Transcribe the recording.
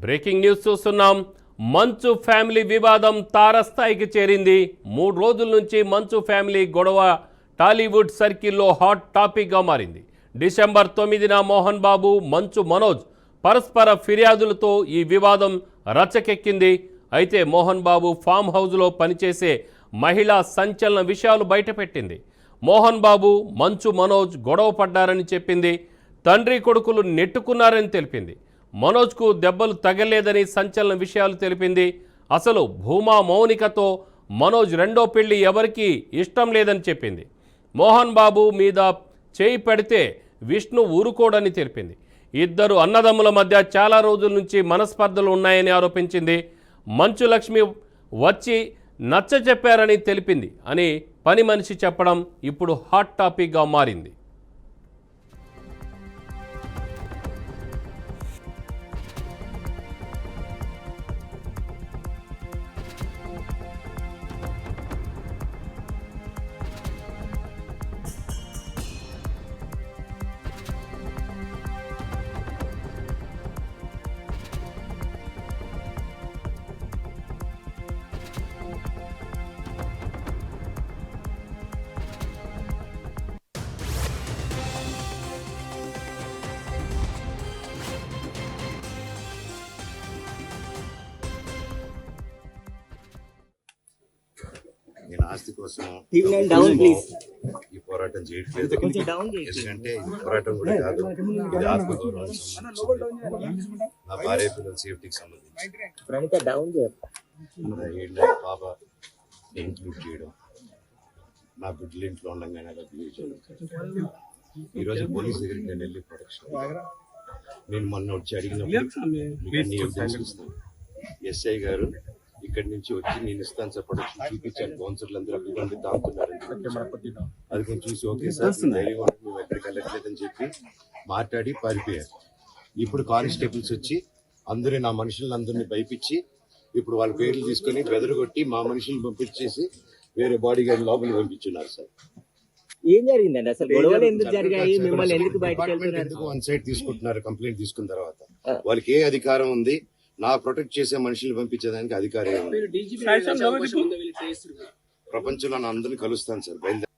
Breaking news చూస్తున్నాం. మంచు family వివాదం తారస్థాయికి చేరింది. 3 రోజుల నుంచి మంచు ఫ్యామిలీ గొడవ టాలీవుడ్ సర్కిల్లో హాట్ టాపిక్గా మారింది. డిసెంబర్ 9న మోహన్ బాబు, మంచు మనోజ్ పరస్పర ఫిర్యాదులతో ఈ వివాదం రచ్చకెక్కింది. అయితే మోహన్ బాబు ఫామ్ హౌస్లో పనిచేసే మహిళ సంచలన విషయాలు బయటపెట్టింది. మోహన్ బాబు, మంచు మనోజ్ గొడవ పడ్డారని చెప్పింది. తండ్రి కొడుకులు నెట్టుకున్నారని తెలిపింది. మనోజ్కు దెబ్బలు తగలేదని సంచలన విషయాలు తెలిపింది. అసలు భూమా మౌనికతో మనోజ్ రెండో పెళ్లి ఎవరికీ ఇష్టం లేదని చెప్పింది. మోహన్ బాబు మీద చేయి పెడితే విష్ణు ఊరుకోడని తెలిపింది. ఇద్దరు అన్నదమ్ముల మధ్య చాలా రోజుల నుంచి మనస్పర్ధలు ఉన్నాయని ఆరోపించింది. మంచు లక్ష్మి వచ్చి నచ్చ చెప్పారని తెలిపింది అని పని మనిషి చెప్పడం ఇప్పుడు హాట్ టాపిక్గా మారింది. నేను ఆస్తి కోసం ఈ పోరాటం చేయట్లేదు. ఎందుకంటే ఈ పోరాటం కూడా కాదు, ఇది ఆత్మగౌరవానికి సంబంధించింది. నా భార్య పిల్లల సేఫ్టీకి సంబంధించి పాప ఇంక్లూడ్ చేయడం, నా బిడ్డలు ఇంట్లో ఉండగానే అలా బిహేవ్ చేయడం. ఈరోజు పోలీస్ దగ్గరికి నేను వెళ్ళి ప్రొటెక్షన్ నేను మొన్న వచ్చి అడిగినప్పుడు ఎస్ఐ గారు ఇక్కడి నుంచి వచ్చి నేను ఇస్తాను సార్ ప్రొటెక్షన్ చూపించాను. కౌన్సిలర్లు అందరూ అభివృద్ధి తాగుతున్నారు. అది కొంచెం చూసి ఓకే సార్ ధైర్యం మేము ఎక్కడికి వెళ్ళట్లేదని చెప్పి మాట్లాడి పారిపోయారు. ఇప్పుడు కానిస్టేబుల్స్ వచ్చి అందరూ నా మనుషులందరినీ భయపించి ఇప్పుడు వాళ్ళ పేర్లు తీసుకొని బెదరగొట్టి మా మనుషులు పంపించేసి వేరే బాడీ గార్డ్ లోపలికి పంపించున్నారు సార్. ఏం జరిగిందండి అసలు? గొడవలు ఎందుకు జరిగాయి? మిమ్మల్ని ఎందుకు ఎందుకు వన్ సైడ్ తీసుకుంటున్నారు? కంప్లైంట్ తీసుకున్న తర్వాత వాళ్ళకి ఏ అధికారం ఉంది? నా ప్రొటెక్ట్ చేసే మనుషులు పంపించేదానికి అధికారం ప్రపంచంలో అందరినీ కలుస్తాను సార్. బయలుదేరి